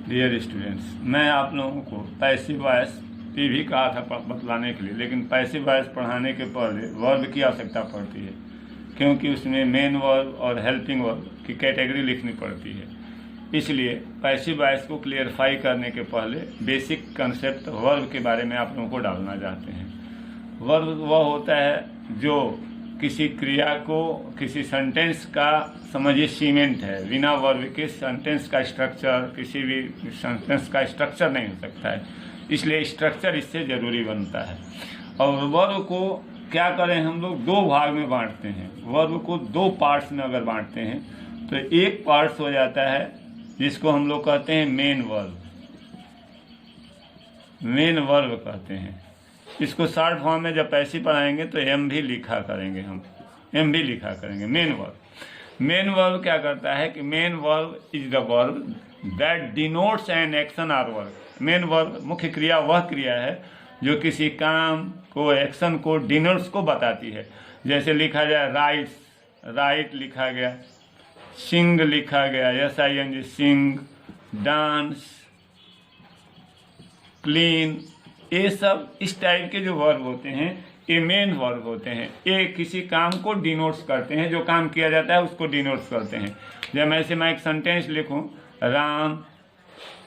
Dear students, मैं आप लोगों को पैसिव वॉइस भी कहा था बतलाने के लिए, लेकिन पैसिव वॉइस पढ़ाने के पहले वर्ब की आवश्यकता पड़ती है, क्योंकि उसमें मेन वर्ब और हेल्पिंग वर्ब की कैटेगरी लिखनी पड़ती है। इसलिए पैसिव वॉइस को क्लियरफाई करने के पहले बेसिक कंसेप्ट वर्ब के बारे में आप लोगों को डालना चाहते हैं। वर्ब वह होता है जो किसी क्रिया को, किसी सेंटेंस का समझिए सीमेंट है। बिना वर्ब के सेंटेंस का स्ट्रक्चर, किसी भी सेंटेंस का स्ट्रक्चर नहीं हो सकता है, इसलिए स्ट्रक्चर इससे ज़रूरी बनता है। और वर्ब को क्या करें, हम लोग दो भाग में बांटते हैं। वर्ब को दो पार्ट्स में अगर बांटते हैं तो एक पार्ट्स हो जाता है जिसको हम लोग कहते हैं मेन वर्ब। मेन वर्ब कहते हैं इसको। शॉर्ट फॉर्म में जब पैसिव पढ़ाएंगे तो एम भी लिखा करेंगे, हम एम भी लिखा करेंगे। मेन वर्ब, मेन वर्ब क्या करता है कि main verb is the verb that denotes an action or work. Main verb मुख्य क्रिया वह क्रिया है जो किसी काम को, एक्शन को, डिनोट्स को बताती है। जैसे लिखा जाए राइट्स, राइट लिखा गया, सिंग लिखा गया, SING सिंग, डांस, क्लीन, ये सब इस टाइप के जो वर्ब होते हैं ये मेन वर्ब होते हैं। ये किसी काम को डिनोट्स करते हैं, जो काम किया जाता है उसको डिनोट्स करते हैं। जब ऐसे मैं एक सेंटेंस लिखूं, राम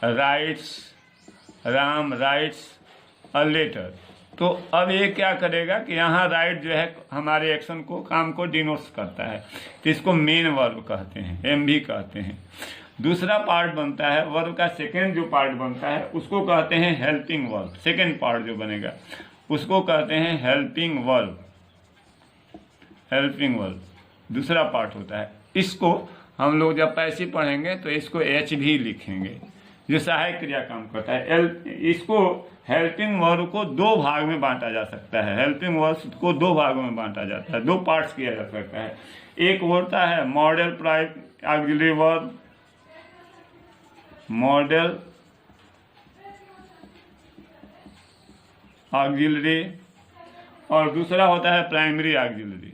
राइट्स अ लेटर, तो अब ये क्या करेगा कि यहाँ राइट जो है हमारे एक्शन को, काम को डिनोट्स करता है, तो इसको मेन वर्ब कहते हैं, एम भी कहते हैं। दूसरा पार्ट बनता है वर्ब का, सेकेंड जो पार्ट बनता है उसको कहते हैं हेल्पिंग वर्ब। सेकेंड पार्ट जो बनेगा उसको कहते हैं हेल्पिंग वर्ब। हेल्पिंग वर्ब दूसरा पार्ट होता है। इसको हम लोग जब पैसिव पढ़ेंगे तो इसको एच भी लिखेंगे, जो सहायक क्रिया काम करता है। इसको हेल्पिंग वर्ब को दो भाग में बांटा जा सकता है। हेल्पिंग वर्ब को दो भागों में बांटा जाता है, दो पार्ट्स किया जा सकता है। एक होता है model auxiliary verb, modal auxiliary, और दूसरा होता है primary auxiliary.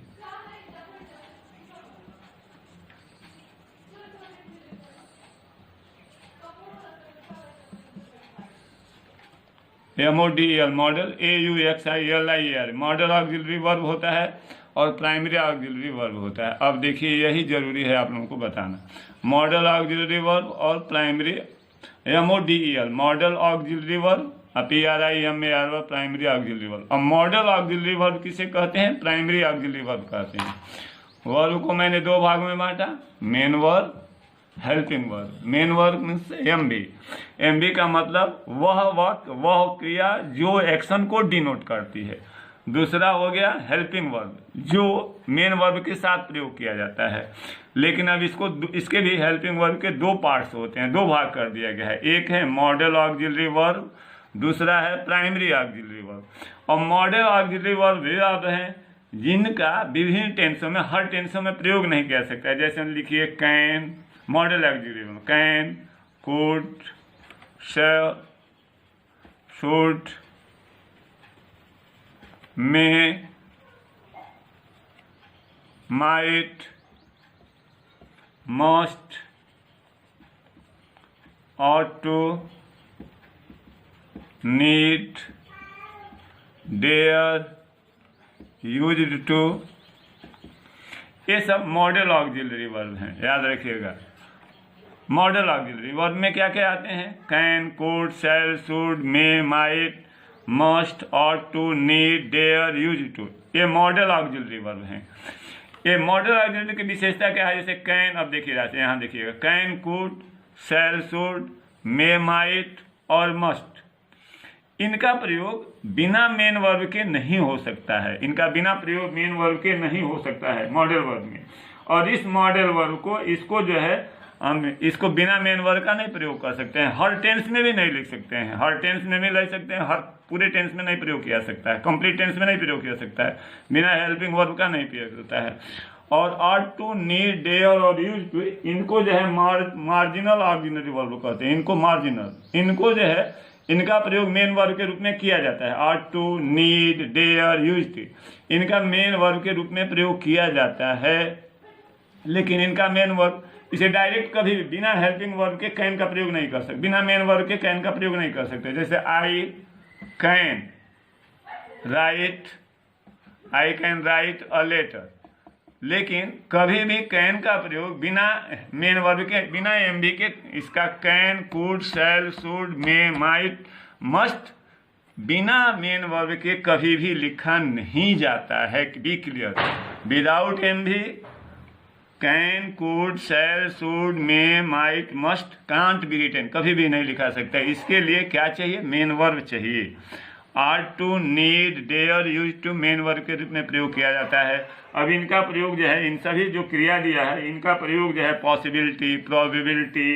MODEL, model AUXILIER, model auxiliary verb होता है और प्राइमरी ऑक्सिलरी वर्ब होता है। अब देखिए यही जरूरी है आप लोगों को बताना, मॉडल ऑक्सिलरी वर्ब और primary, MODEL model auxiliary verb, PRIMAR verb primary auxiliary verb. अब मॉडल ऑक्सिलरी वर्ब किसे कहते हैं? प्राइमरी ऑक्सिलरी वर्ब कहते हैं। वर्ब को मैंने दो भाग में बांटा, main verb, helping verb. Main verb means MB का मतलब वह क्रिया जो एक्शन को डिनोट करती है। दूसरा हो गया हेल्पिंग वर्ब, जो मेन वर्ब के साथ प्रयोग किया जाता है। लेकिन अब इसके भी हेल्पिंग वर्ब के दो पार्ट्स होते हैं, दो भाग कर दिया गया है। एक है मॉडल ऑक्सिलरी वर्ब, दूसरा है प्राइमरी ऑक्सिलरी वर्ब। और मॉडल ऑक्सिलरी वर्ब वे वर्ब हैं जिनका विभिन्न टेंसों में, हर टेंसों में प्रयोग नहीं किया सकता है। जैसे लिखिए can, modal auxiliary verb, can, could, shall, should, may, might, must, ought to, need, dare, used to, ये सब मॉडल ऑक्सिलरी वर्ब हैं, याद रखिएगा। मॉडल ऑक्सिलरी वर्ब में क्या क्या आते हैं? Can, could, shall, should, may, might, must, ought to, need, dare, used to, ये मॉडल ऑक्सिलरी वर्ब हैं। ये मॉडल ऑक्सिलरी की विशेषता क्या है? जैसे कैन, अब देखिए यहाँ देखिएगा, can, could, shall, should, may, might और मस्ट, इनका प्रयोग बिना मेन वर्ब के नहीं हो सकता है। इनका बिना प्रयोग मेन वर्ब के नहीं हो सकता है मॉडल वर्ब में। और इस मॉडल वर्ब को, इसको जो है हम इसको बिना मेन वर्ब का नहीं प्रयोग कर सकते हैं। हर टेंस में भी नहीं लिख सकते हैं, हर टेंस में भी ले सकते हैं, हर पूरे टेंस में नहीं प्रयोग किया सकता है, कंप्लीट टेंस में नहीं प्रयोग किया सकता है, बिना हेल्पिंग वर्ब का नहीं प्रयोग होता है। और ought to, need, dare और used to, इनको जो है मार्जिनल ऑक्सिलरी वर्ब कहते हैं। इनको मार्जिनल, इनको जो है इनका प्रयोग मेन वर्ब के रूप में किया जाता है। ought to, need, dare, used to, इनका मेन वर्ब के रूप में प्रयोग किया जाता है। लेकिन इनका मेन वर्ब, इसे डायरेक्ट कभी भी बिना हेल्पिंग वर्ब के कैन का प्रयोग नहीं कर सकते, बिना मेन वर्ब के कैन का प्रयोग नहीं कर सकते। जैसे I can write a letter, लेकिन कभी भी कैन का प्रयोग बिना मेन वर्ब के, बिना एमबी के, इसका can, could, shall, should, may, might, must बिना मेन वर्ब के कभी भी लिखा नहीं जाता है। Be clear, without MB can, could, shall, should, may, might, must, can't be written, कभी भी नहीं लिखा सकता। इसके लिए क्या चाहिए? मेन वर्ब चाहिए। Ought to, need, dare, use to main verb के रूप में प्रयोग किया जाता है। अब इनका प्रयोग जो है, इन सभी जो क्रिया दिया है इनका प्रयोग जो है possibility, probability,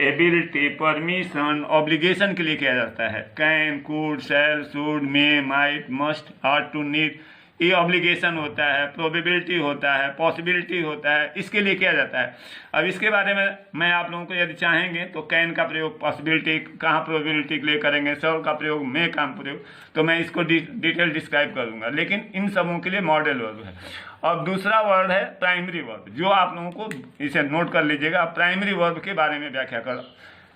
ability, permission, obligation के लिए किया जाता है। Can, could, shall, should, may, might, must, are to, need, ये ऑब्लिगेशन होता है, प्रोबेबिलिटी होता है, पॉसिबिलिटी होता है, इसके लिए किया जाता है। अब इसके बारे में मैं आप लोगों को यदि चाहेंगे तो कैन का प्रयोग पॉसिबिलिटी कहाँ, प्रोबेबिलिटी के लिए करेंगे, शॉल का प्रयोग, मे का प्रयोग, तो मैं इसको डिटेल डिस्क्राइब करूंगा, लेकिन इन सबों के लिए मॉडल वर्ब है। अब दूसरा वर्ड है प्राइमरी वर्ब, जो आप लोगों को इसे नोट कर लीजिएगा। प्राइमरी वर्ब के बारे में व्याख्या कर,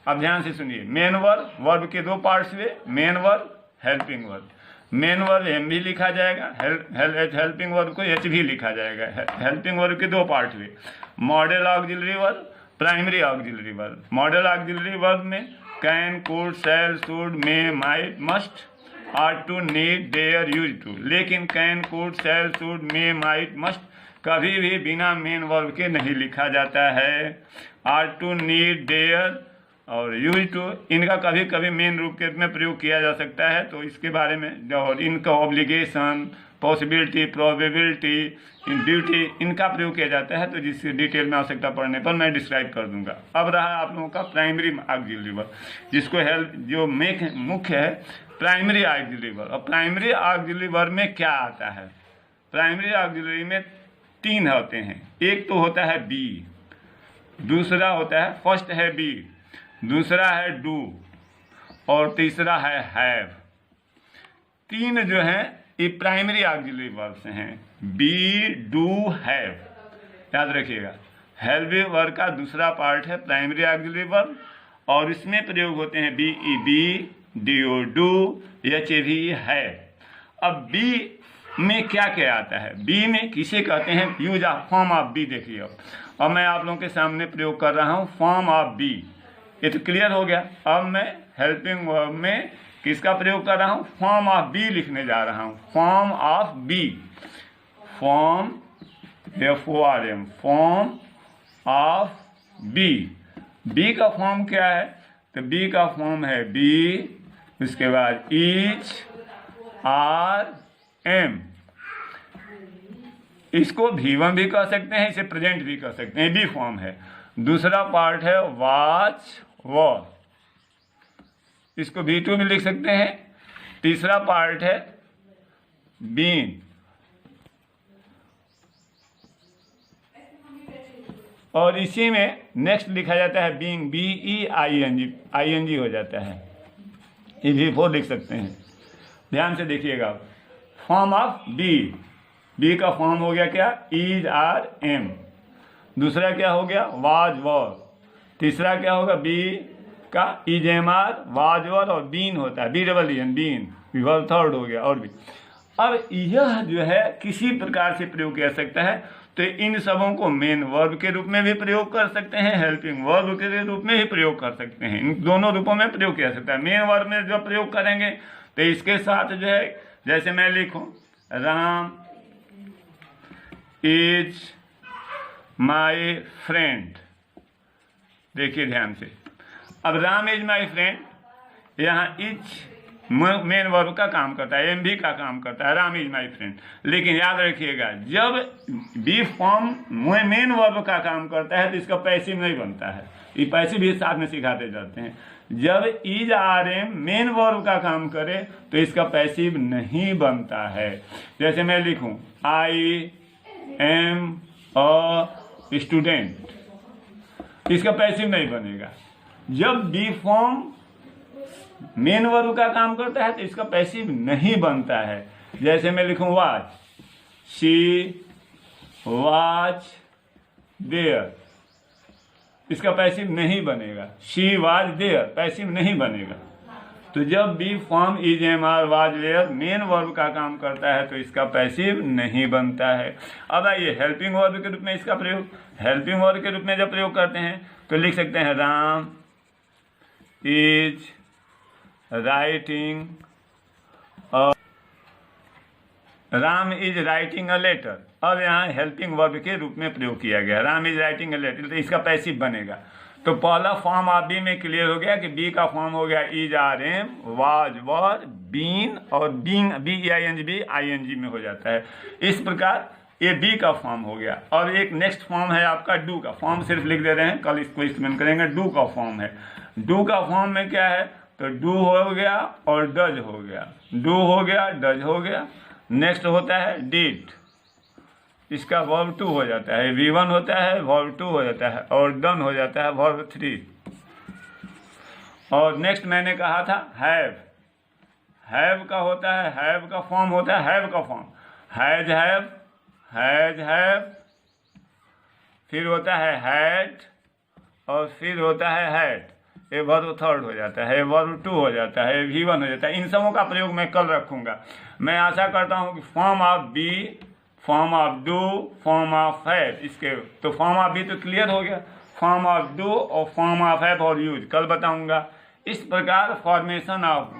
अब ध्यान से सुनिए। मेन वर्ब, वर्ब के दो पार्ट्स हुए, main verb, helping verb. Main verb M भी लिखा जाएगा, हेल्पिंग वर्ब को एच भी लिखा जाएगा। हेल्पिंग वर्ब के दो पार्ट हुए, modal auxiliary verb, primary auxiliary verb. Modal auxiliary verb में can, could, shall, should, may, might, must, are to, need, dare, use to. लेकिन can, could, shall, should, may, might, must कभी भी बिना main verb के नहीं लिखा जाता है। आर टू, नीड, डेयर और यूज टू इनका कभी कभी मेन रूप के रूप में प्रयोग किया जा सकता है, तो इसके बारे में और इनका ऑब्लिगेशन, पॉसिबिलिटी, प्रोबेबिलिटी, ड्यूटी, इनका प्रयोग किया जाता है। तो जिसकी डिटेल में आवश्यकता पड़ने पर मैं डिस्क्राइब कर दूंगा। अब रहा आप लोगों का प्राइमरी ऑक्सिलरी वर्ब, जिसको हेल्प जो मुख्य है प्राइमरी ऑक्सिलरी वर्ब। और प्राइमरी ऑक्सिलरी वर्ब में क्या आता है? प्राइमरी ऑक्सिलरी में तीन होते हैं। एक तो होता है बी, दूसरा होता है, फर्स्ट है बी, दूसरा है डू और तीसरा है हैव। तीन जो हैं ये प्राइमरी ऑक्सिलरी वर्ब्स हैं, बी, डू, हैव। याद रखिएगा, हेल्प वर्ब का दूसरा पार्ट है प्राइमरी ऑक्सिलरी वर्ब और इसमें प्रयोग होते हैं B, E, be, D, O, do, H, भी, है। अब बी में क्या क्या आता है? बी में किसे कहते हैं? Use of form of be. देखिए अब मैं आप लोगों के सामने प्रयोग कर रहा हूँ फॉर्म ऑफ बी, ये तो क्लियर हो गया। अब मैं हेल्पिंग वर्ब में किसका प्रयोग कर रहा हूँ? फॉर्म ऑफ बी लिखने जा रहा हूँ। Form of be, form, FORM, form of be. Be का फॉर्म क्या है? तो बी का फॉर्म है बी, उसके बाद इच, आर, एम। इसको V1 भी कह सकते हैं, इसे प्रेजेंट भी कह सकते हैं, बी फॉर्म है। दूसरा पार्ट है वॉच, वॉर, इसको V2 भी लिख सकते हैं। तीसरा पार्ट है बीन, और इसी में नेक्स्ट लिखा जाता है बीइंग, BEING, ING हो जाता है, ये V4 लिख सकते हैं। ध्यान से देखिएगा, फॉर्म ऑफ बी, बी का फॉर्म हो गया क्या? Is, are, am. दूसरा क्या हो गया? Was, were. तीसरा क्या होगा? बी का is, am, are, was, were और बीन होता है, BEEN, बीन। विवर्ब थर्ड हो गया। और भी अब यह जो है किसी प्रकार से प्रयोग किया सकता है, तो इन सबों को मेन वर्ब के रूप में भी प्रयोग कर सकते हैं, हेल्पिंग वर्ब के रूप में भी प्रयोग कर सकते हैं। इन दोनों रूपों में प्रयोग किया सकता है। मेन वर्ब में जो प्रयोग करेंगे तो इसके साथ जो है, जैसे मैं लिखूं राम इज माई फ्रेंड, देखिए ध्यान से, अब राम इज माई फ्रेंड, यहाँ इज मेन वर्ब का काम करता है, MV का काम करता है, राम इज माई फ्रेंड। लेकिन याद रखिएगा, जब बी फॉर्म मेन वर्ब का काम करता है तो इसका पैसिव नहीं बनता है, ये पैसिव भी साथ में सिखाते जाते हैं। जब is, are, am main verb का काम करे तो इसका पैसिव नहीं बनता है। जैसे मैं लिखूं आई एम अ स्टूडेंट, इसका पैसिव नहीं बनेगा। जब बी फॉर्म मेन वर्ब का काम करता है तो इसका पैसिव नहीं बनता है। जैसे मैं लिखूं वॉच, शी वॉच देयर, इसका पैसिव नहीं बनेगा। शी वाज देयर पैसिव नहीं बनेगा। तो जब be form is am are was were main verb का काम करता है तो इसका पैसिव नहीं बनता है। अब आइए हेल्पिंग वर्ब के रूप में इसका प्रयोग, हेल्पिंग वर्ब के रूप में जब प्रयोग करते हैं तो लिख सकते हैं Ram is writing, Ram is writing a letter. अब यहाँ हेल्पिंग वर्ब के रूप में प्रयोग किया गया, Ram is writing a letter, तो इसका पैसिव बनेगा। तो पहला फॉर्म आप बी में क्लियर हो गया कि बी का फॉर्म हो गया is are am, was were, been, और being B I N G B I N G में हो जाता है। इस प्रकार ये बी का फॉर्म हो गया। और एक नेक्स्ट फॉर्म है आपका डू का। फॉर्म सिर्फ लिख दे रहे हैं, कल इसको एक्सप्लेन करेंगे। डू का फॉर्म है, डू का फॉर्म में क्या है तो डू हो गया और डज हो गया, डू हो गया डज हो गया। नेक्स्ट होता है डिड, इसका वर्ब 2 हो जाता है, V1 होता है वर्ब 2 हो जाता है, और डन हो जाता है वर्ब 3। और नेक्स्ट मैंने कहा था हैव, हैव का होता है, हैव का फॉर्म होता है, हैव का form has have, has have, फिर होता है हैड, और फिर होता है हैड। ये वर्ब 3 हो जाता है, वर्ब 2 हो जाता है, V1 हो जाता है। इन सबों का प्रयोग मैं कल रखूंगा। मैं आशा करता हूँ कि form of be, form of do, form of have, इसके तो फॉर्म ऑफ बी तो क्लियर हो गया, फॉर्म ऑफ डू और फॉर्म ऑफ हैव और यूज कल बताऊंगा। इस प्रकार फॉर्मेशन ऑफ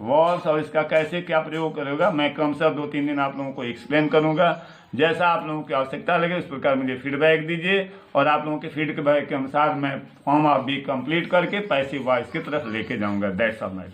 वर्ब्स और इसका कैसे क्या प्रयोग करेगा मैं क्रमशः 2-3 दिन आप लोगों को एक्सप्लेन करूंगा। जैसा आप लोगों की आवश्यकता लगे उस प्रकार मुझे फीडबैक दीजिए, और आप लोगों के फीडबैक के अनुसार मैं फॉर्म ऑफ बी कंप्लीट करके पैसिव वॉइस की तरफ लेके जाऊंगा। That's all my